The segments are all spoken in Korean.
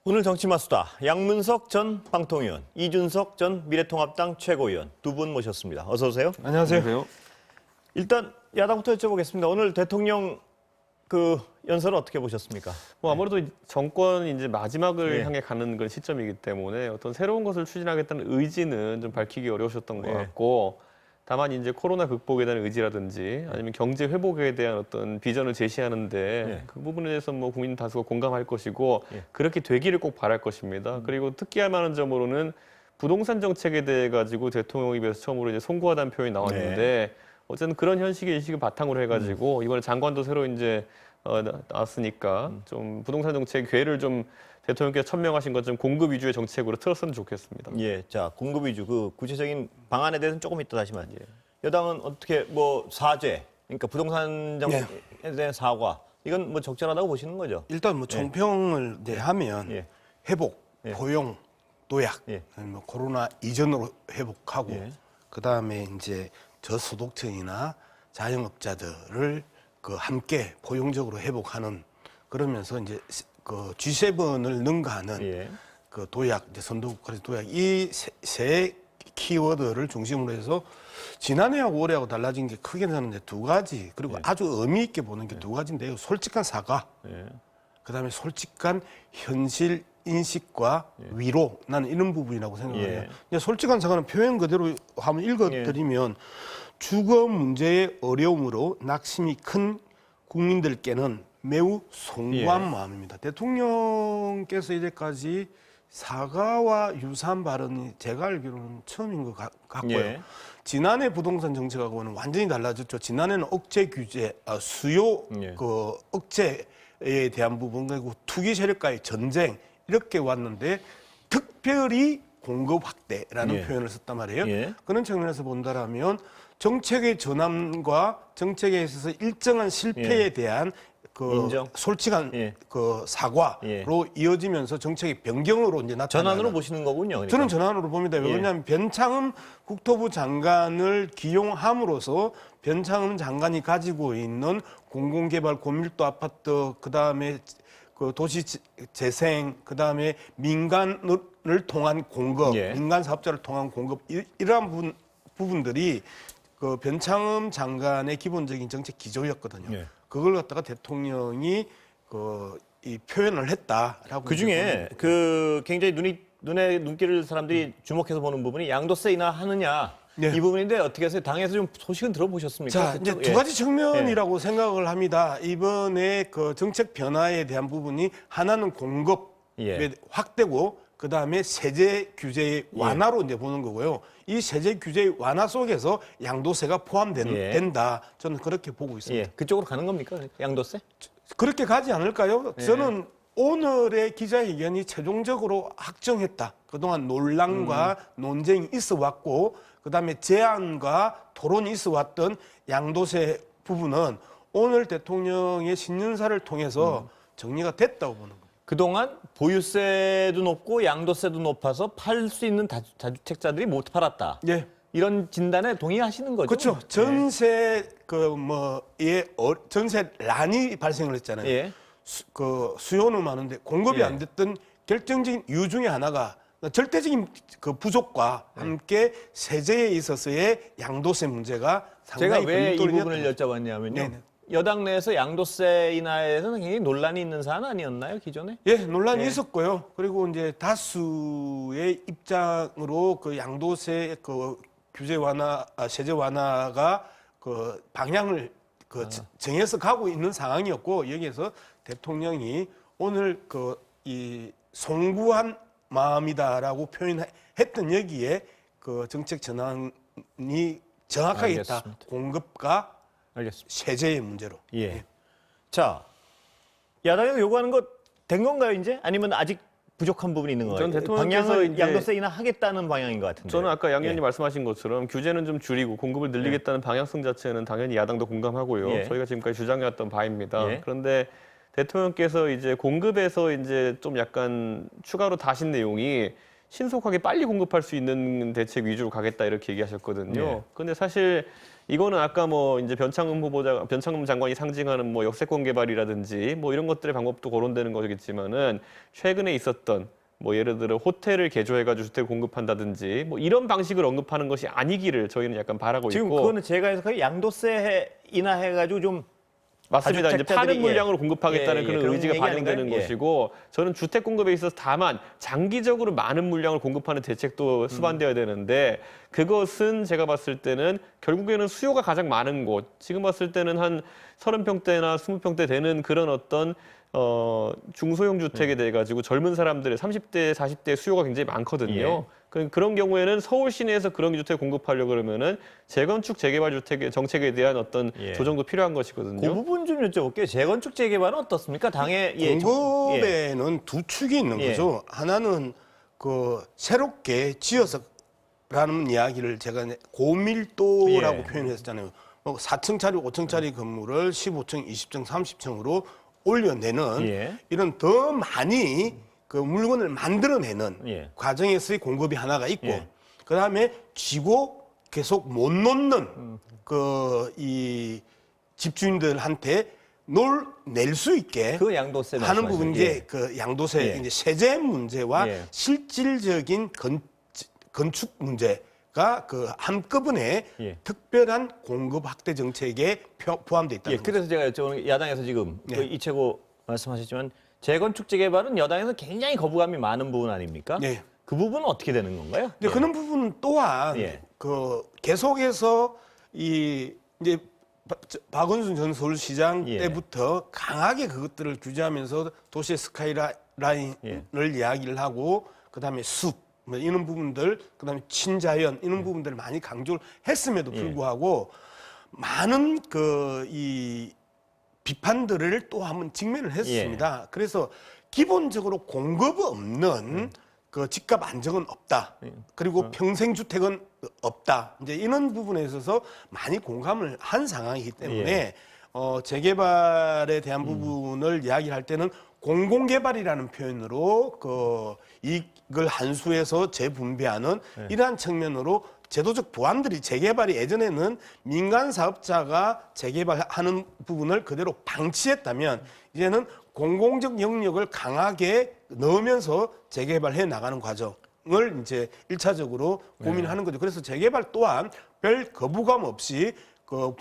오늘 정치마수다. 양문석 전 방통위원, 이준석 전 미래통합당 최고위원 두 분 모셨습니다. 어서 오세요. 안녕하세요. 일단 야당부터 여쭤보겠습니다. 오늘 대통령 연설을 어떻게 보셨습니까? 아무래도 정권 이제 마지막을 예. 향해 가는 그런 시점이기 때문에 어떤 새로운 것을 추진하겠다는 의지는 좀 밝히기 어려우셨던 것 예. 같고, 다만 이제 코로나 극복에 대한 의지라든지 아니면 경제 회복에 대한 어떤 비전을 제시하는데 예. 그 부분에 대해서 뭐 국민 다수가 공감할 것이고 예. 그렇게 되기를 꼭 바랄 것입니다. 그리고 특기할 만한 점으로는 부동산 정책에 대해 가지고 대통령 입에서 처음으로 이제 송구하다는 표현이 나왔는데 어쨌든 그런 현실의 인식을 바탕으로 해가지고 이번에 장관도 새로 이제 나왔으니까 좀 부동산 정책 궤를 좀 대통령께서 천명하신 것 좀 공급 위주의 정책으로 틀었으면 좋겠습니다. 예, 자 공급 위주 구체적인 방안에 대해서는 조금 이따 다시 말이에요. 예. 여당은 어떻게 사죄, 그러니까 부동산 정책에 대한 사과 이건 뭐 적절하다고 보시는 거죠? 일단 뭐 총평을 이제 하면 예. 회복, 예. 포용, 도약, 예. 뭐 코로나 이전으로 회복하고 예. 그다음에 이제 저소득층이나 자영업자들을 함께 포용적으로 회복하는 그러면서 이제 그 G7을 능가하는 예. 그 도약, 이제 선도국가의 도약 이 세 키워드를 중심으로 해서 지난해하고 올해하고 달라진 게 크게 저는 이제 두 가지 그리고 아주 의미 있게 보는 게 두 가지인데요. 솔직한 사과, 예. 그다음에 솔직한 현실 인식과 위로 나는 이런 부분이라고 생각해요. 예. 이제 솔직한 사과는 표현 그대로 한번 읽어드리면 주거 문제의 어려움으로 낙심이 큰 국민들께는 매우 송구한 마음입니다. 대통령께서 이제까지 사과와 유사한 발언이 제가 알기로는 처음인 것 같고요. 예. 지난해 부동산 정책하고는 완전히 달라졌죠. 지난해는 억제 규제, 수요 예. 억제에 대한 부분 그리고 투기 세력과의 전쟁 이렇게 왔는데 특별히 공급 확대라는 예. 표현을 썼단 말이에요. 예. 그런 측면에서 본다라면 정책의 전환과 정책에 있어서 일정한 실패에 대한 인정. 솔직한 예. 사과로 예. 이어지면서 정책의 변경으로 이제 나타나는 전환으로 보시는 거군요. 그러니까. 저는 전환으로 봅니다. 예. 왜냐하면 변창흠 국토부 장관을 기용함으로써 변창흠 장관이 가지고 있는 공공개발 고밀도 아파트 그다음에 그 도시 재생 그다음에 민간을 통한 공급, 예. 민간 사업자를 통한 공급 이러한 부분들이 그 변창흠 장관의 기본적인 정책 기조였거든요. 예. 그걸 갖다가 대통령이 이 표현을 했다라고. 그 중에 굉장히 눈에 눈길을 사람들이 주목해서 보는 부분이 양도세 인하하느냐 네. 이 부분인데 어떻게 하세요? 당에서 좀 소식은 들어보셨습니까? 자, 이제 그쪽? 두 예. 가지 측면이라고 생각을 합니다. 이번에 그 정책 변화에 대한 부분이 하나는 공급의 예. 확대고 그다음에 세제 규제의 완화로 이제 보는 거고요. 이 세제 규제의 완화 속에서 양도세가 포함된다. 저는 그렇게 보고 있습니다. 예. 그쪽으로 가는 겁니까? 양도세? 그렇게 가지 않을까요? 저는 오늘의 기자회견이 최종적으로 확정했다. 그동안 논란과 논쟁이 있어 왔고 그다음에 제안과 토론이 있어 왔던 양도세 부분은 오늘 대통령의 신년사를 통해서 정리가 됐다고 보는 겁니다. 그동안 보유세도 높고 양도세도 높아서 팔 수 있는 다주택자들이 못 팔았다. 예. 이런 진단에 동의하시는 거죠? 그렇죠. 전세 전세난이 발생을 했잖아요. 예. 수요는 많은데 공급이 예. 안 됐던 결정적인 이유 중에 하나가 절대적인 함께 세제에 있어서의 양도세 문제가 제가 상당히 왜 이 걸림돌이 부분을 여쭤봤냐면요. 네네. 여당 내에서 양도세 인하에서는 굉장히 논란이 있는 사안 아니었나요, 기존에? 예, 논란이 예. 있었고요. 그리고 이제 다수의 입장으로 그 양도세 규제 완화, 세제 완화가 방향을 정해서 가고 있는 상황이었고 여기에서 대통령이 오늘 이 송구한 마음이다라고 표현했던 여기에 정책 전환이 정확하게 있다. 알겠습니다. 공급과 알겠습니다. 세제의 문제로. 예. 자, 야당이 요구하는 거 된 건가요, 이제? 아니면 아직 부족한 부분이 있는 거예요? 전 대통령께서 방향을 이제 양도세 인하하겠다는 방향인 것 같은데. 저는 아까 양 의원님 말씀하신 것처럼 규제는 좀 줄이고 공급을 늘리겠다는 방향성 자체는 당연히 야당도 공감하고요. 예. 저희가 지금까지 주장해왔던 바입니다. 예. 그런데 대통령께서 이제 공급에서 이제 좀 약간 추가로 다신 내용이 신속하게 빨리 공급할 수 있는 대책 위주로 가겠다 이렇게 얘기하셨거든요. 예. 그런데 사실 이거는 아까 뭐 이제 변창흠 장관이 상징하는 뭐 역세권 개발이라든지 뭐 이런 것들의 방법도 거론되는 거겠지만은 최근에 있었던 뭐 예를 들어 호텔을 개조해가지고 주택 공급한다든지 뭐 이런 방식을 언급하는 것이 아니기를 저희는 약간 바라고 지금 있고. 그거는 제가 해석하기 양도세 인하해가지고 좀 맞습니다. 이제 다주택자들이, 파는 물량으로 공급하겠다는 예, 그런 그런 의지가 얘기 반영되는 아닌가요? 예. 것이고 저는 주택 공급에 있어서 다만 장기적으로 많은 물량을 공급하는 대책도 수반되어야 되는데 그것은 제가 봤을 때는 결국에는 수요가 가장 많은 곳 지금 봤을 때는 한 30평대나 20평대 되는 그런 어떤 중소형 주택에 대해 가지고 젊은 사람들의 30대, 40대 수요가 굉장히 많거든요. 그런 경우에는 서울 시내에서 그런 주택 공급하려고 그러면은 재건축 재개발 주택의 정책에 대한 어떤 예. 조정도 필요한 그 것이거든요. 부분 좀 여쭤볼게요. 재건축 재개발은 어떻습니까? 당에 공급에는 두 축이 있는 예. 거죠. 하나는 그 새롭게 지어서라는 이야기를 제가 고밀도라고 예. 표현했잖아요. 뭐 4층짜리, 5층짜리 건물을 15층, 20층, 30층으로 올려내는 예. 이런 더 많이 그 물건을 만들어내는 예. 과정에서의 공급이 하나가 있고, 예. 그 다음에 쥐고 계속 못 놓는 그 이 집주인들한테 낼 수 있게 그 양도세 하는 말씀하시죠. 부분 이제 예. 그 양도세 예. 이제 세제 문제와 예. 실질적인 건축 문제가 그 한꺼번에 예. 특별한 공급 확대 정책에 포함되어 있다는 예, 거죠. 그래서 제가 여쭤보는 게 야당에서 지금 예. 그 이채고 말씀하셨지만 재건축 재개발은 여당에서 굉장히 거부감이 많은 부분 아닙니까? 네. 그 부분은 어떻게 되는 건가요? 근데 그런 부분 또한 예. 그 계속해서 이 이제 박원순 전 서울시장 예. 때부터 강하게 그것들을 규제하면서 도시의 스카이라인을 예. 이야기를 하고 그다음에 숲 뭐 이런 부분들 그다음에 친자연 이런 부분들을 많이 강조를 했음에도 불구하고 많은 그 이 비판들을 또 한번 직면을 했습니다. 그래서 기본적으로 공급 없는 그 집값 안정은 없다. 그리고 평생주택은 없다. 이제 이런 부분에 있어서 많이 공감을 한 상황이기 때문에 재개발에 대한 부분을 이야기할 때는 공공개발이라는 표현으로 그 이익을 한수해서 재분배하는 이러한 측면으로 제도적 보완들이 재개발이 예전에는 민간 사업자가 재개발하는 부분을 그대로 방치했다면 이제는 공공적 영역을 강하게 넣으면서 재개발해 나가는 과정을 이제 1차적으로 고민하는 거죠. 그래서 재개발 또한 별 거부감 없이 그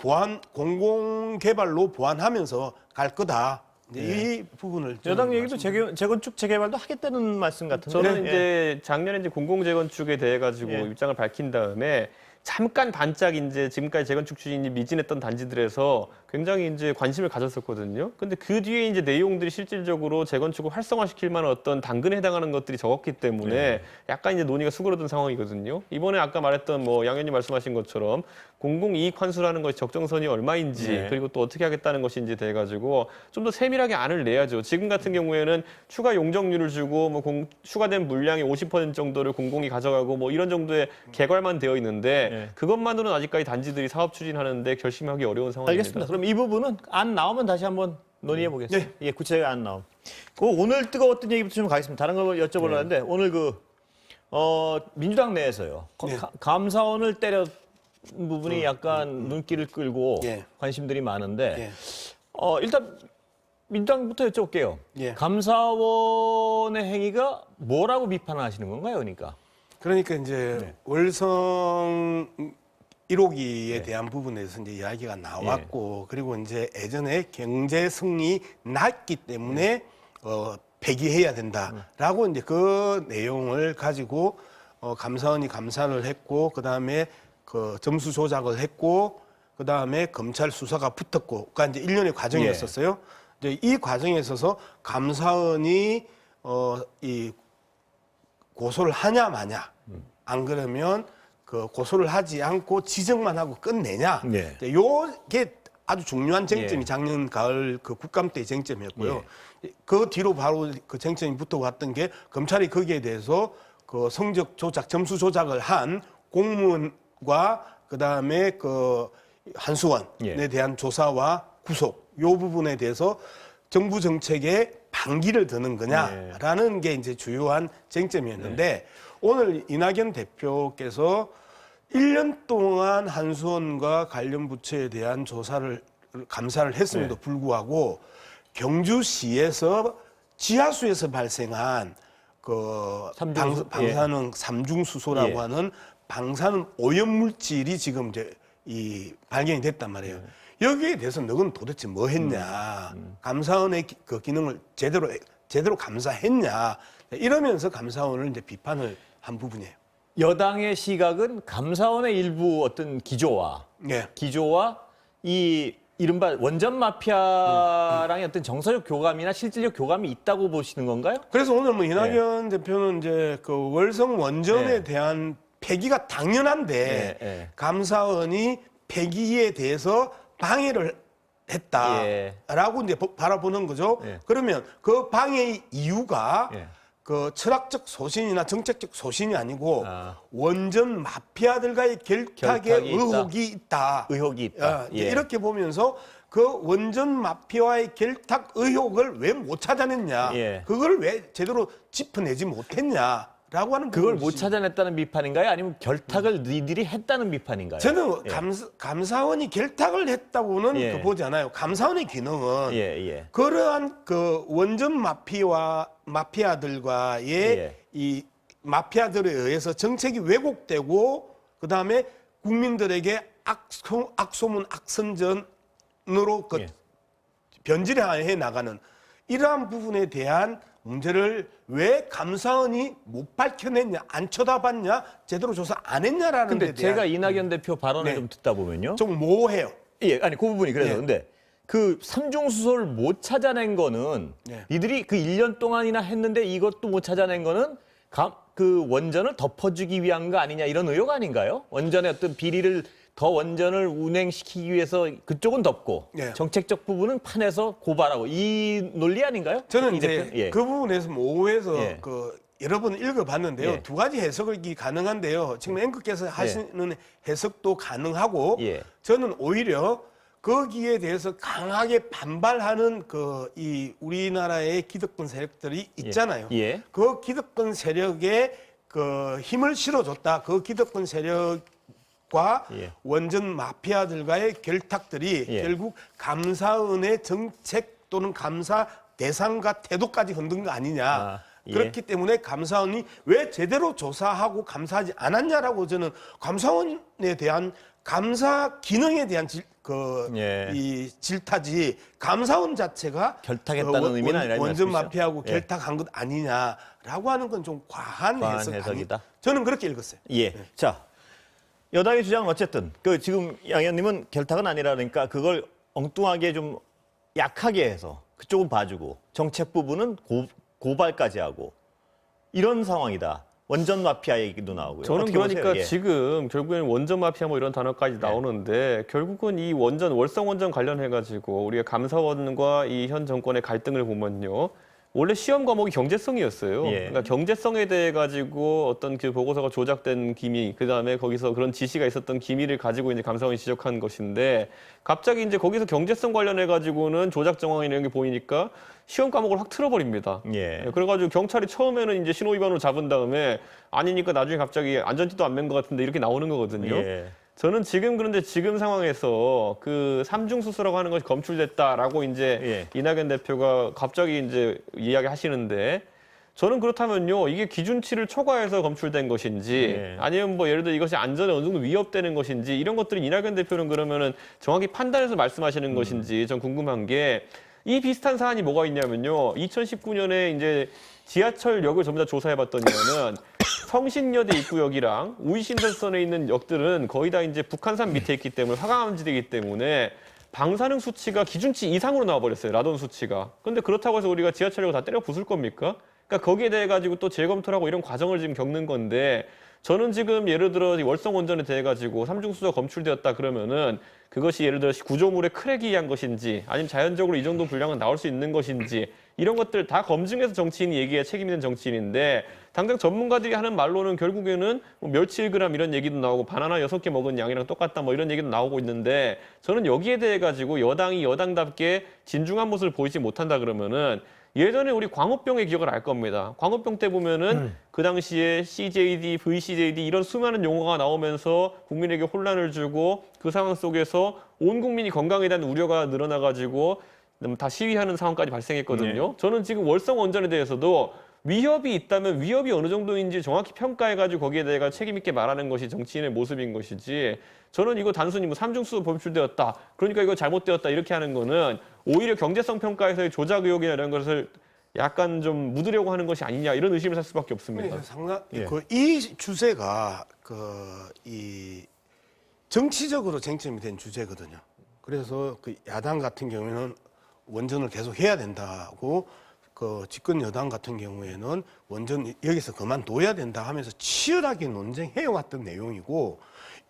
공공개발로 보완하면서 갈 거다. 이제 이 부분을 여당 저는 얘기도 재건축 재개발도 하겠다는 말씀 같은데. 저는 예. 이제 작년에 이제 공공재건축에 대해 가지고 예. 입장을 밝힌 다음에 잠깐 반짝 이제 지금까지 재건축 추진이 미진했던 단지들에서 굉장히 이제 관심을 가졌었거든요. 근데 그 뒤에 이제 내용들이 실질적으로 재건축을 활성화시킬 만한 어떤 당근에 해당하는 것들이 적었기 때문에 약간 이제 논의가 수그러든 상황이거든요. 이번에 아까 말했던 뭐 양 의원님 말씀하신 것처럼 공공이익 환수라는 것이 적정선이 얼마인지 네. 그리고 또 어떻게 하겠다는 것인지 돼 가지고 좀 더 세밀하게 안을 내야죠. 지금 같은 경우에는 추가 용적률을 주고 뭐 추가된 물량의 50% 정도를 공공이 가져가고 뭐 이런 정도의 개괄만 되어 있는데 네. 그것만으로는 아직까지 단지들이 사업 추진하는데 결심하기 어려운 상황입니다. 알겠습니다. 그럼 이 부분은 안 나오면 다시 한번 논의해 보겠습니다. 예, 구체적으로 안 나오면. 그 오늘 뜨거웠던 얘기부터 좀 가겠습니다. 다른 거 여쭤보려고 하는데 오늘 민주당 내에서요. 네. 감사원을 때렸 부분이 약간 눈길을 끌고 예. 관심들이 많은데 예. 일단 민주당부터 여쭤볼게요. 예. 감사원의 행위가 뭐라고 비판을 하시는 건가요, 그러니까 이제 월성 1호기에 대한 부분에서 이제 이야기가 나왔고 그리고 이제 예전에 경제 승리 났기 때문에 폐기해야 된다라고 이제 그 내용을 가지고 감사원이 감사를 했고 그다음에 그 점수 조작을 했고 그다음에 검찰 수사가 붙었고 그러니까 이제 일련의 과정이었었어요. 이제 이 과정에 있어서 감사원이 이 고소를 하냐 마냐 안 그러면 그 고소를 하지 않고 지적만 하고 끝내냐. 네. 요게 아주 중요한 쟁점이 예. 작년 가을 그 국감 때 쟁점이었고요. 그 뒤로 바로 그 쟁점이 붙어왔던 게 검찰이 거기에 대해서 그 성적 조작, 점수 조작을 한 공무원과 그다음에 그 한수원에 대한 조사와 구속 요 부분에 대해서 정부 정책에 반기를 드는 거냐라는 게 이제 주요한 쟁점이었는데 오늘 이낙연 대표께서 1년 동안 한수원과 관련 부처에 대한 감사를 했음에도 불구하고 경주시에서 지하수에서 발생한 그 방사능 삼중수소라고 하는 방사능 오염 물질이 지금 이제 발견이 됐단 말이에요. 여기에 대해서 너는 도대체 뭐 했냐? 감사원의 그 기능을 제대로 감사했냐? 이러면서 감사원을 이제 비판을 한 부분이에요. 여당의 시각은 감사원의 일부 어떤 기조와 이 이른바 원전 마피아랑의 어떤 정서적 교감이나 실질적 교감이 있다고 보시는 건가요? 그래서 오늘 뭐 이낙연 대표는 이제 그 월성 원전에 대한 폐기가 당연한데 감사원이 폐기에 대해서 방해를 했다라고 이제 바라보는 거죠. 그러면 그 방해의 이유가 그 철학적 소신이나 정책적 소신이 아니고 원전 마피아들과의 결탁의 의혹이 있다. 이렇게 보면서 그 원전 마피아와의 결탁 의혹을 왜 못 찾아냈냐. 그걸 왜 제대로 짚어내지 못했냐라고 하는 그걸 못 찾아냈다는 비판인가요? 아니면 결탁을 너희들이 했다는 비판인가요? 저는 감사원이 결탁을 했다고는 보지 않아요. 감사원의 기능은 그러한 그 원전 마피아들과의 이 마피아들에 의해서 정책이 왜곡되고 그다음에 국민들에게 악소문 악선전으로 변질해 나가는 이러한 부분에 대한 문제를 왜 감사원이 못 밝혀냈냐, 안 쳐다봤냐, 제대로 조사 안 했냐라는 근데 데 대한 제가 이낙연 대표 발언을 좀 듣다 보면요. 좀 모호해요. 아니 그 부분이 그래서 근데 그 삼중수소를 못 찾아낸 거는 이들이 그 1년 동안이나 했는데 이것도 못 찾아낸 거는 그 원전을 덮어주기 위한 거 아니냐 이런 의혹 아닌가요? 원전의 어떤 비리를 더 원전을 운행시키기 위해서 그쪽은 덮고 정책적 부분은 판에서 고발하고 이 논리 아닌가요? 저는 이제 그 부분에서 모호해서 그 여러 번 읽어봤는데요. 두 가지 해석이 가능한데요. 지금 앵커께서 하시는 해석도 가능하고 저는 오히려 거기에 대해서 강하게 반발하는 이 우리나라의 기득권 세력들이 있잖아요. 그 기득권 세력에 그 힘을 실어줬다. 그 기득권 세력과 원전 마피아들과의 결탁들이 결국 감사원의 정책 또는 감사 대상과 태도까지 흔든 거 아니냐. 그렇기 때문에 감사원이 왜 제대로 조사하고 감사하지 않았냐라고 저는 감사원에 대한 감사 기능에 대한 이 질타지 감사원 자체가 결탁했다는 의미는 아니라 원전 마피아하고 결탁한 것 아니냐라고 하는 건 좀 과한 해석이다. 저는 그렇게 읽었어요. 자, 여당의 주장은 어쨌든 그 지금 양 의원님은 결탁은 아니라니까 그걸 엉뚱하게 좀 약하게 해서 그쪽은 봐주고 정책 부분은 고발까지 하고 이런 상황이다. 원전 마피아 얘기도 나오고요. 저는 그러니까 지금 결국에는 원전 마피아 뭐 이런 단어까지 나오는데 결국은 이 월성 원전 관련해 가지고 우리가 감사원과 이 현 정권의 갈등을 보면요. 원래 시험 과목이 경제성이었어요. 그러니까 경제성에 대해 가지고 어떤 그 보고서가 조작된 기미, 그다음에 거기서 그런 지시가 있었던 기미를 가지고 이제 감사원이 지적한 것인데 갑자기 이제 거기서 경제성 관련해 가지고는 조작 정황 이런 게 보이니까 시험 과목을 확 틀어버립니다. 그래가지고 경찰이 처음에는 이제 신호 위반으로 잡은 다음에 아니니까 나중에 갑자기 안전띠도 안 맨 것 같은데 이렇게 나오는 거거든요. 저는 그런데 지금 상황에서 그 삼중수소라고 하는 것이 검출됐다라고 이제 이낙연 대표가 갑자기 이제 이야기하시는데 저는 그렇다면요 이게 기준치를 초과해서 검출된 것인지 아니면 뭐 예를 들어 이것이 안전에 어느 정도 위협되는 것인지 이런 것들을 이낙연 대표는 그러면은 정확히 판단해서 말씀하시는 것인지 좀 궁금한 게 이 비슷한 사안이 뭐가 있냐면요 2019년에 이제 지하철역을 전부 다 조사해봤더니는 성신여대 입구역이랑 우이신설선에 있는 역들은 거의 다 이제 북한산 밑에 있기 때문에 화강암지대이기 때문에 방사능 수치가 기준치 이상으로 나와버렸어요. 라돈 수치가. 그런데 그렇다고 해서 우리가 지하철역을 다 때려 부술 겁니까? 그러니까 거기에 대해 가지고 또 재검토를 하고 이런 과정을 지금 겪는 건데 저는 지금 예를 들어 월성 원전에 대해 가지고 삼중수소가 검출되었다 그러면은 그것이 예를 들어 구조물에 크랙이 한 것인지 아니면 자연적으로 이 정도 분량은 나올 수 있는 것인지 이런 것들 다 검증해서 정치인이 얘기해 책임 있는 정치인인데 당장 전문가들이 하는 말로는 결국에는 뭐 멸치 1g 이런 얘기도 나오고 바나나 6개 먹은 양이랑 똑같다 뭐 이런 얘기도 나오고 있는데 저는 여기에 대해 가지고 여당이 여당답게 진중한 모습을 보이지 못한다 그러면은 예전에 우리 광우병의 기억을 알 겁니다. 광우병 때 보면은 그 당시에 CJD, VCJD 이런 수많은 용어가 나오면서 국민에게 혼란을 주고 그 상황 속에서 온 국민이 건강에 대한 우려가 늘어나가지고 다 시위하는 상황까지 발생했거든요. 저는 지금 월성 원전에 대해서도 위협이 있다면 위협이 어느 정도인지 정확히 평가해가지고 거기에 대해 책임 있게 말하는 것이 정치인의 모습인 것이지 저는 이거 단순히 뭐 삼중수소 검출되었다. 그러니까 이거 잘못되었다. 이렇게 하는 거는 오히려 경제성 평가에서의 조작 의혹이나 이런 것을 약간 좀 묻으려고 하는 것이 아니냐 이런 의심을 살 수밖에 없습니다. 상당 예. 이 주제가 이 정치적으로 쟁점이 된 주제거든요. 그래서 그 야당 같은 경우에는 원전을 계속 해야 된다고 그 집권 여당 같은 경우에는 원전 여기서 그만둬야 된다 하면서 치열하게 논쟁해 왔던 내용이고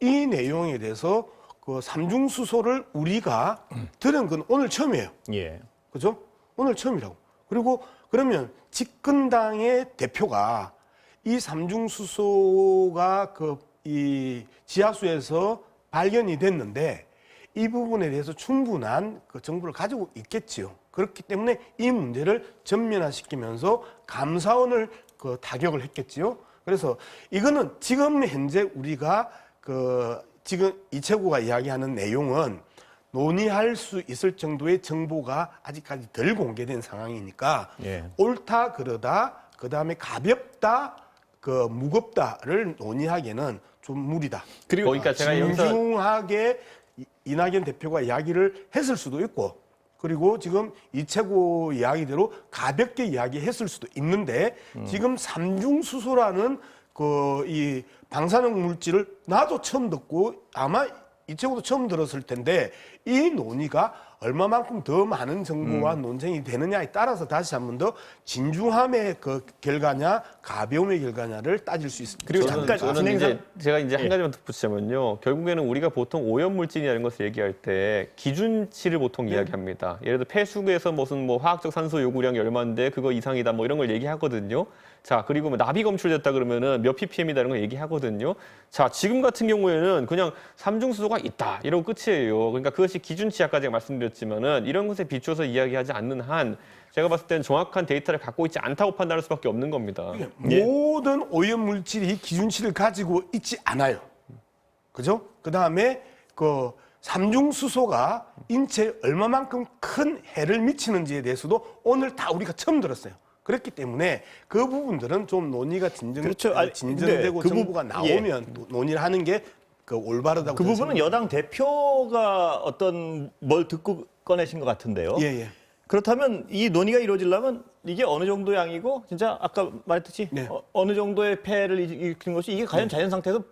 이 내용에 대해서 그 삼중수소를 우리가 들은 건 오늘 처음이에요. 예. 그죠? 오늘 처음이라고. 그리고 그러면 집권당의 대표가 이 삼중수소가 이 지하수에서 발견이 됐는데 이 부분에 대해서 충분한 그 정보를 가지고 있겠지요. 그렇기 때문에 이 문제를 전면화시키면서 감사원을 그 타격을 했겠지요. 그래서 이거는 지금 현재 우리가 지금 이채구가 이야기하는 내용은 논의할 수 있을 정도의 정보가 아직까지 덜 공개된 상황이니까 예. 옳다 그러다 그다음에 가볍다 무겁다를 논의하기에는 좀 무리다. 그리고 그러니까 제가 여기서 신중하게 이낙연 대표가 이야기를 했을 수도 있고 그리고 지금 이채구 이야기대로 가볍게 이야기했을 수도 있는데 지금 삼중수소라는 이 방사능 물질을 나도 처음 듣고 아마 이채구도 처음 들었을 텐데 이 논의가 얼마만큼 더 많은 정보와 논쟁이 되느냐에 따라서 다시 한 번 더 진중함의 그 결과냐 가벼움의 결과냐를 따질 수 있습니다. 그리고 잠깐 저는 이제 제가 이제 예. 한 가지만 덧붙이자면요. 결국에는 우리가 보통 오염물질이라는 것을 얘기할 때 기준치를 보통 이야기합니다. 예를 들어 폐수구에서 무슨 뭐 화학적 산소 요구량이 얼마인데 그거 이상이다 뭐 이런 걸 얘기하거든요. 자, 그리고 뭐 나비 검출됐다 그러면은 몇 ppm이다 이런 걸 얘기하거든요. 자, 지금 같은 경우에는 그냥 삼중수소가 있다 이러고 끝이에요. 그러니까 그것이 기준치 아까 제가 말씀드렸지만은 이런 것에 비춰서 이야기하지 않는 한 제가 봤을 때는 정확한 데이터를 갖고 있지 않다고 판단할 수밖에 없는 겁니다. 예. 모든 오염 물질이 기준치를 가지고 있지 않아요. 그죠? 그다음에 그 삼중수소가 인체에 얼마만큼 큰 해를 미치는지에 대해서도 오늘 다 우리가 처음 들었어요. 그렇기 때문에 그 부분들은 좀 논의가 그렇죠. 진전되고 그 정보가 나오면 논의를 하는 게 올바르다고 그 저는 부분은 여당 대표가 뭘 듣고 꺼내신 것 같은데요. 예. 그렇다면 이 논의가 이루어지려면 이게 어느 정도 양이고 진짜 아까 말했듯이 네. 어느 정도의 폐해를 일으키는 것이 이게 과연 자연 상태에서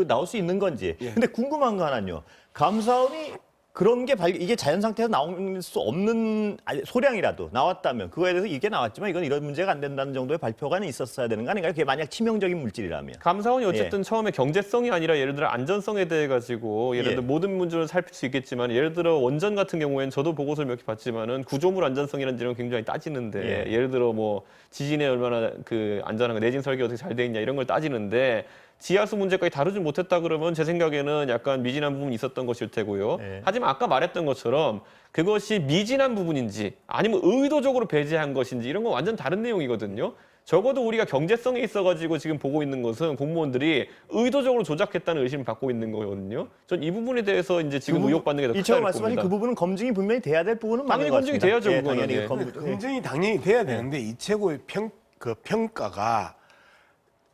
나올 수 있는 건지. 예. 근데 궁금한 거 하나는요. 감사원이 그런 게 이게 자연 상태에서 나올 수 없는 소량이라도 나왔다면 그거에 대해서 이게 나왔지만 이건 이런 문제가 안 된다는 정도의 발표가 있었어야 되는 거 아닌가요? 그게 만약 치명적인 물질이라면. 감사원이 어쨌든 처음에 경제성이 아니라 예를 들어 안전성에 대해 가지고 예를 들어 모든 문제를 살필 수 있겠지만 예를 들어 원전 같은 경우에는 저도 보고서를 몇 개 봤지만은 구조물 안전성이라는 지는 굉장히 따지는데 예를 들어 뭐 지진에 얼마나 그 안전한가 내진 설계 어떻게 잘 돼 있냐 이런 걸 따지는데 지하수 문제까지 다루지 못했다 그러면 제 생각에는 약간 미진한 부분이 있었던 것일 테고요. 하지만 아까 말했던 것처럼 그것이 미진한 부분인지 아니면 의도적으로 배제한 것인지 이런 건 완전 다른 내용이거든요. 적어도 우리가 경제성에 있어가지고 지금 보고 있는 것은 공무원들이 의도적으로 조작했다는 의심을 받고 있는 거거든요. 전 이 부분에 대해서 이제 지금 의혹받는 게 더 크다고 이처럼 봅니다. 말씀하신 그 부분은 검증이 분명히 돼야 될 부분은 당연히 맞는 것 검증이 같습니다. 돼야죠, 예, 그거는. 당연히 예. 검증이 당연히 돼야 되는데 이채구의 평가가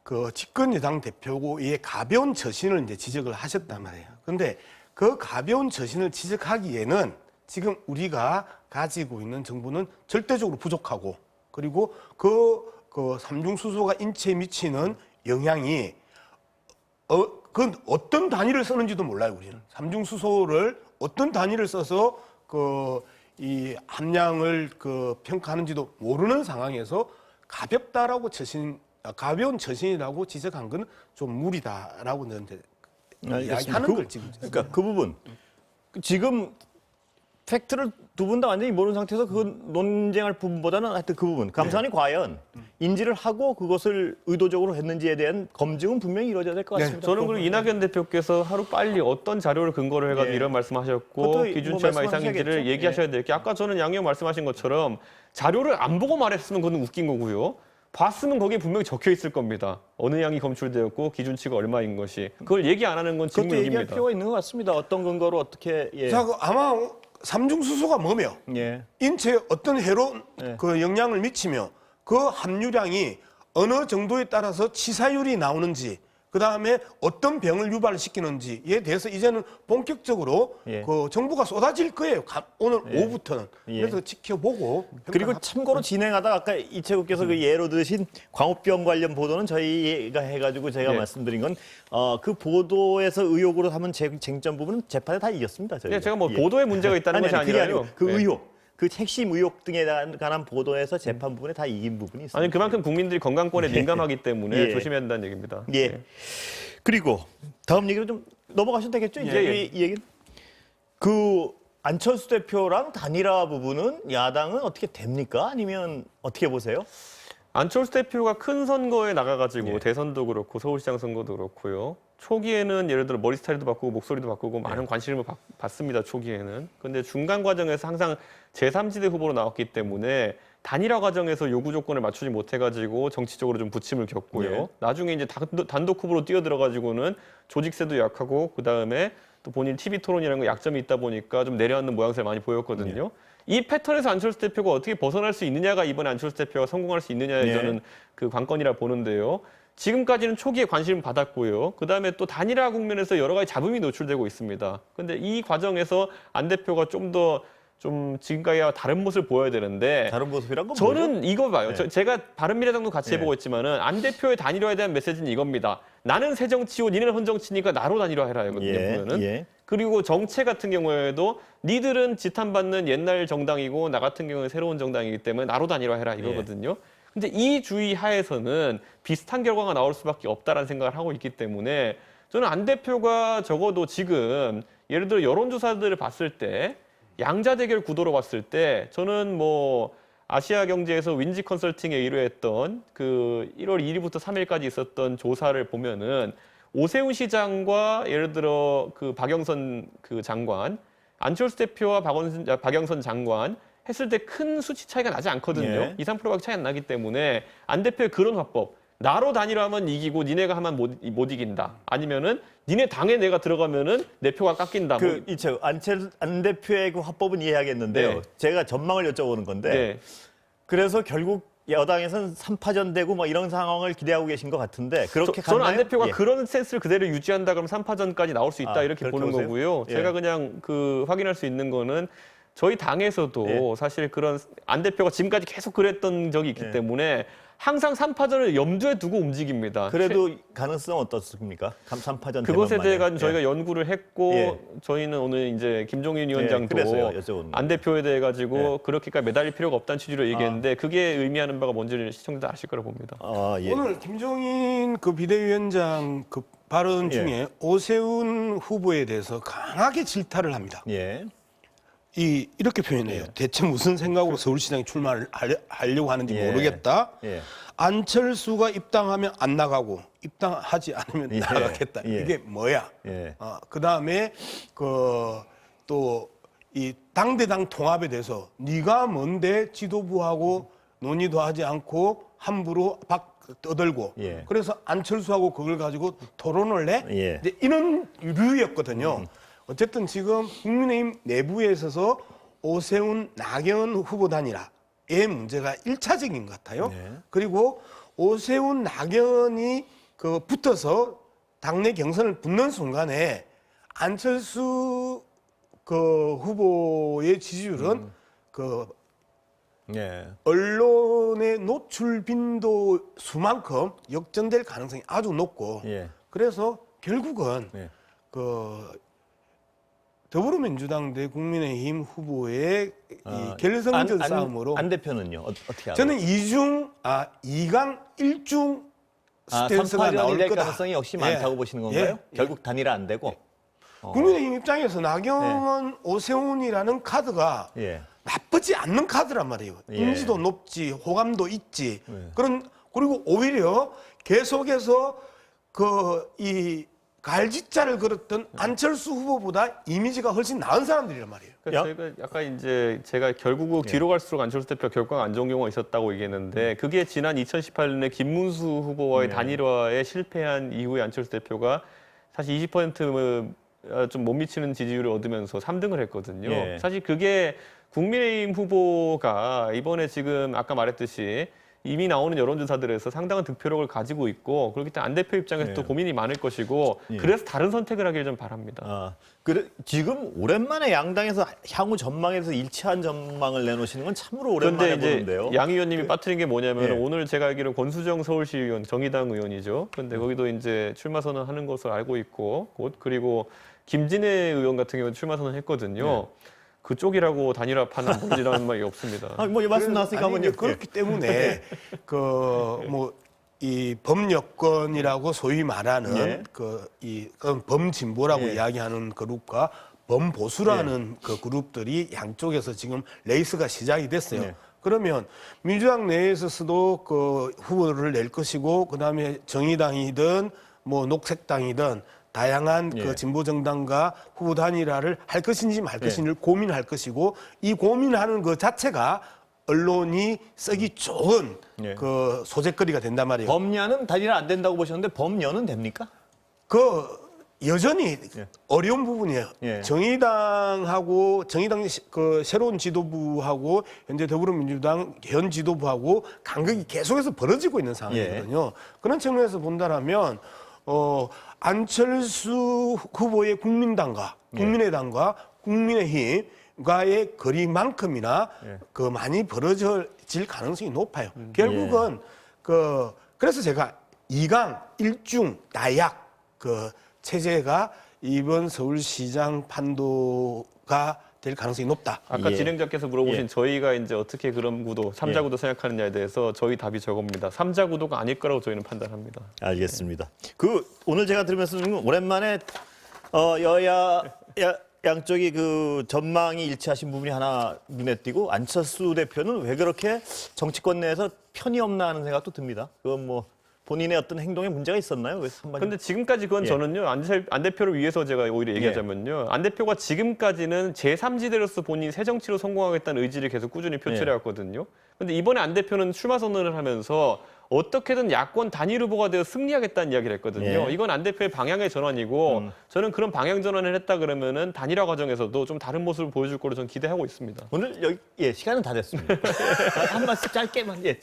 그 집권 여당 대표고의 가벼운 처신을 이제 지적을 하셨단 말이에요. 그런데 그 가벼운 처신을 지적하기에는 지금 우리가 가지고 있는 정보는 절대적으로 부족하고 그리고 그 삼중수소가 인체에 미치는 영향이 그 어떤 단위를 쓰는지도 몰라요. 우리는 삼중수소를 어떤 단위를 써서 이 함량을 평가하는지도 모르는 상황에서 가벼운 처신이라고 지적한 건 좀 무리다라고 저는 이야기하는 걸 지금. 그러니까 그 부분 지금 팩트를 두 분 다 완전히 모르는 상태에서 그 논쟁할 부분보다는 하여튼 그 부분 감사원이 과연 인지를 하고 그것을 의도적으로 했는지에 대한 검증은 분명히 이루어져야 될 것 네, 같습니다. 저는 그리고 이낙연 대표께서 하루 빨리 어떤 자료를 근거로 해가지고 예. 이런 말씀하셨고 그것도 기준치 얼마 뭐 이상인지를 말씀하셔야겠죠. 얘기하셔야 될 게 아까 저는 양형 말씀하신 것처럼 자료를 안 보고 말했으면 그건 웃긴 거고요. 봤으면 거기에 분명히 적혀 있을 겁니다. 어느 양이 검출되었고 기준치가 얼마인 것이. 그걸 얘기 안 하는 건 그것도 얘기할 직무유기입니다. 필요가 있는 것 같습니다. 어떤 근거로 어떻게 예. 자, 아마 삼중수소가 뭐며 예. 인체에 어떤 해로 네. 그 영향을 미치며 그 함유량이 어느 정도에 따라서 치사율이 나오는지 그다음에 어떤 병을 유발시키는지에 대해서 이제는 본격적으로 예. 그 정부가 쏟아질 거예요. 오늘 오후부터는. 예. 그래서 지켜보고 그리고 평가하- 참고로 진행하다 아까 이채국께서 그 예로 드신 광우병 관련 보도는 저희가 해가지고 제가 예. 말씀드린 건 그 보도에서 의혹으로 하면 쟁점 부분은 재판에 다 이겼습니다. 저희가. 예, 제가 뭐 예. 보도에 문제가 있다는 것이 그게 아니라요. 아니고 그 예. 의혹, 그 핵심 의혹 등에 관한 보도에서 재판 부분에 다 이긴 부분이 있습니다. 아니 그만큼 국민들이 건강권에 민감하기 때문에 예. 조심해야 한다는 얘기입니다. 예. 그리고 다음 얘기로 좀 넘어가셔도 되겠죠? 이제 예, 이 얘기는 그 안철수 대표랑 단일화 부분은 야당은 어떻게 됩니까? 아니면 어떻게 보세요? 안철수 대표가 큰 선거에 나가가지고 예. 대선도 그렇고 서울시장 선거도 그렇고요. 초기에는 예를 들어 머리 스타일도 바꾸고 목소리도 바꾸고 많은 관심을 받습니다. 초기에는. 근데 중간 과정에서 항상 제3지대 후보로 나왔기 때문에 단일화 과정에서 요구 조건을 맞추지 못해가지고 정치적으로 좀 부침을 겪고요. 예. 나중에 이제 단독 후보로 뛰어들어가지고는 조직세도 약하고 그 다음에 또 본인 TV 토론이라는 거 약점이 있다 보니까 좀 내려앉는 모양새를 많이 보였거든요. 이 패턴에서 안철수 대표가 어떻게 벗어날 수 있느냐가 이번에 안철수 대표가 성공할 수 있느냐에 네. 저는 그 관건이라 보는데요. 지금까지는 초기에 관심을 받았고요. 그다음에 또 단일화 국면에서 여러 가지 잡음이 노출되고 있습니다. 근데 이 과정에서 안 대표가 좀 더 지금까지와 다른 모습을 보여야 되는데 다른 모습이란 건 저는 뭐죠? 이거 봐요. 네. 제가 바른미래당도 같이 네. 해보고 있지만은 안 대표의 단일화에 대한 메시지는 이겁니다. 나는 새 정치고 니네는 헌 정치니까 나로 단일화해라 이거든요. 보면은. 예. 그리고 정체 같은 경우에도 니들은 지탄받는 옛날 정당이고 나 같은 경우는 새로운 정당이기 때문에 나로 단일화해라 이거거든요. 근데 이 주의 하에서는 비슷한 결과가 나올 수밖에 없다라는 생각을 하고 있기 때문에 저는 안 대표가 적어도 지금 예를 들어 여론조사들을 봤을 때 양자 대결 구도로 봤을 때 저는 뭐 아시아 경제에서 윈지 컨설팅에 의뢰했던 그 1월 1일부터 3일까지 있었던 조사를 보면은 오세훈 시장과 예를 들어 그 박영선 그 장관, 안철수 대표와 박영선 장관 했을 때 큰 수치 차이가 나지 않거든요. 예. 2, 3%밖에 차이 안 나기 때문에 안 대표의 그런 화법. 나로 단일화하면 이기고 니네가 하면 못 이긴다. 아니면은 니네 당에 내가 들어가면은 내 표가 깎인다. 뭐. 이채 안 대표의 그 화법은 이해하겠는데요. 네. 제가 전망을 여쭤보는 건데 네. 그래서 결국 여당에서는 3파전 되고 뭐 이런 상황을 기대하고 계신 것 같은데 그렇게 저는 안 갔나요? 대표가 예. 그런 센스를 그대로 유지한다 그러면 3파전까지 나올 수 있다 이렇게 그렇게 보는 보세요? 거고요. 예. 제가 그냥 그 확인할 수 있는 거는 저희 당에서도 사실 그런 안 대표가 지금까지 계속 그랬던 적이 있기 예. 때문에 항상 3파전을 염두에 두고 움직입니다. 그래도 가능성 어떻습니까? 3파전 그것에 대해 대만만에. 저희가 연구를 했고 예. 저희는 오늘 이제 김종인 위원장도 그래서요, 여쭤보는 안 대표에 대해 가지고 예. 그렇게까지 매달릴 필요가 없다는 취지로 얘기했는데 그게 의미하는 바가 뭔지를 시청자들 아실 거라고 봅니다. 예. 오늘 김종인 그 비대위원장 그 발언 예. 중에 오세훈 후보에 대해서 강하게 질타를 합니다. 예. 이렇게 표현해요. 대체 무슨 생각으로 서울시장에 출마를 하려고 하는지 예. 모르겠다. 예. 안철수가 입당하면 안 나가고 입당하지 않으면 예. 나가겠다. 예. 이게 뭐야? 예. 그다음에 또 이 당대당 통합에 대해서 네가 뭔데 지도부하고 논의도 하지 않고 함부로 떠들고 예. 그래서 안철수하고 그걸 가지고 토론을 해? 예. 이제 이런 류였거든요. 어쨌든 지금 국민의힘 내부에 있어서 오세훈, 나경원 후보 단일화의 문제가 1차적인 것 같아요. 네. 그리고 오세훈, 나경원이 그 붙어서 당내 경선을 붙는 순간에 안철수 그 후보의 지지율은 그 예. 언론의 노출 빈도 수만큼 역전될 가능성이 아주 높고 예. 그래서 결국은 예. 그 더불어민주당 대 국민의힘 후보의 이 결성전 싸움으로 안 대표는요. 어떻게 하세요? 저는 2강 1중 스탠스가 3파전이 나올 될 거다. 가능성이 역시 예. 많다고 보시는 건가요? 예. 결국 단일화 안 되고. 국민의힘 입장에서 나경원, 오세훈이라는 카드가 예. 나쁘지 않는 카드란 말이에요. 예. 인지도 높지, 호감도 있지. 그리고 오히려 계속해서 이 갈짓자를 걸었던 안철수 후보보다 이미지가 훨씬 나은 사람들이란 말이에요. 그러니까 저희가 약간 이제 제가 결국 뒤로 갈수록 안철수 대표 결과가 안 좋은 경우가 있었다고 얘기했는데 그게 지난 2018년에 김문수 후보와의 단일화에 실패한 이후에 안철수 대표가 사실 20% 좀 못 미치는 지지율을 얻으면서 3등을 했거든요. 예. 사실 그게 국민의힘 후보가 이번에 지금 아까 말했듯이 이미 나오는 여론조사들에서 상당한 득표력을 가지고 있고 그렇기 때문에 안 대표 입장에서 또 고민이 많을 것이고 그래서 다른 선택을 하길 좀 바랍니다. 아, 그래 지금 오랜만에 양당에서 향후 전망에서 일치한 전망을 내놓으시는 건 참으로 오랜만에 그런데 보는데요. 이제 양 의원님이 빠뜨린 게 뭐냐면 예. 오늘 제가 알기로 권수정 서울시 의원 정의당 의원이죠. 그런데 거기도 이제 출마 선언하는 것을 알고 있고 곧 그리고 김진애 의원 같은 경우는 출마 선언했거든요. 그쪽이라고 단일화파는 모르지라는 말이 없습니다. 아, 뭐 말씀 나왔으니까 아니, 한번 그렇기 때문에 이 범여권이라고 소위 말하는 예. 그건 범진보라고 예. 이야기하는 그룹과 범보수라는 그 그룹들이 양쪽에서 지금 레이스가 시작이 됐어요. 예. 그러면 민주당 내에서도 그 후보를 낼 것이고 그다음에 정의당이든 뭐 녹색당이든 다양한 예. 그 진보 정당과 후보 단일화를 할 것인지 말 것인지를 고민할 것이고 이 고민하는 그 자체가 언론이 쓰기 좋은 예. 그 소재거리가 된단 말이에요. 범야는 단일화 안 된다고 보셨는데 범여는 됩니까? 그 여전히 어려운 부분이에요. 예. 정의당 그 새로운 지도부하고 현재 더불어민주당 현 지도부하고 간극이 계속해서 벌어지고 있는 상황이거든요. 그런 측면에서 본다라면 안철수 후보의 국민당과 국민의당과 국민의힘과의 거리만큼이나 그 많이 벌어질 가능성이 높아요. 결국은 그래서 제가 2강 1중 나약 그 체제가 이번 서울시장 판도가 될 가능성이 높다. 아까 예. 진행자께서 물어보신 예. 저희가 이제 어떻게 그런 구도, 3자 구도 생각하느냐에 대해서 저희 답이 저겁니다. 3자 구도가 아닐 거라고 저희는 판단합니다. 알겠습니다. 오늘 제가 들으면서 오랜만에 여야 양쪽이 그 전망이 일치하신 부분이 하나 눈에 띄고 안철수 대표는 왜 그렇게 정치권 내에서 편이 없나 하는 생각도 듭니다. 그건 뭐 본인의 어떤 행동에 문제가 있었나요? 왜 선반이? 근데 지금까지 그건 예. 저는요, 안 대표를 위해서 제가 오히려 얘기하자면요. 안 대표가 지금까지는 제3지대로서 본인이 새 정치로 성공하겠다는 의지를 계속 꾸준히 표출해왔거든요. 근데 이번에 안 대표는 출마 선언을 하면서 어떻게든 야권 단일 후보가 되어 승리하겠다는 이야기를 했거든요. 예. 이건 안 대표의 방향의 전환이고 저는 그런 방향 전환을 했다 그러면은 단일화 과정에서도 좀 다른 모습을 보여줄 거로 저는 기대하고 있습니다. 오늘 시간은 다 됐습니다. 한 말씀 짧게만 아유,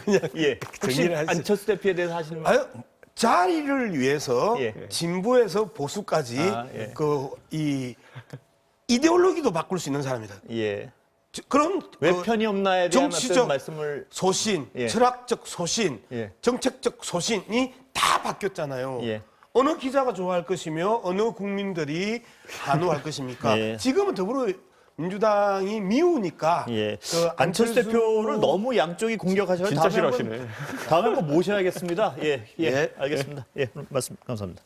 그냥 혹시 정리를 하시- 안철수 대표에 대해서 하시는 말? 아유, 자리를 위해서 예. 진보에서 보수까지 예. 이 이데올로기도 바꿀 수 있는 사람이다. 예. 그런 왜 그 편이 없나에 대한 정치적 어떤 말씀을 소신, 예. 철학적 소신, 예. 정책적 소신이 다 바뀌었잖아요. 예. 어느 기자가 좋아할 것이며 어느 국민들이 환호할 것입니까? 예. 지금은 더불어민주당이 미우니까 예. 그 안철수 대표를 너무 양쪽이 공격하셔서 진짜 다음에 싫어하시네. 다음에 한번 모셔야겠습니다. 예, 예. 알겠습니다. 예, 말씀 감사합니다.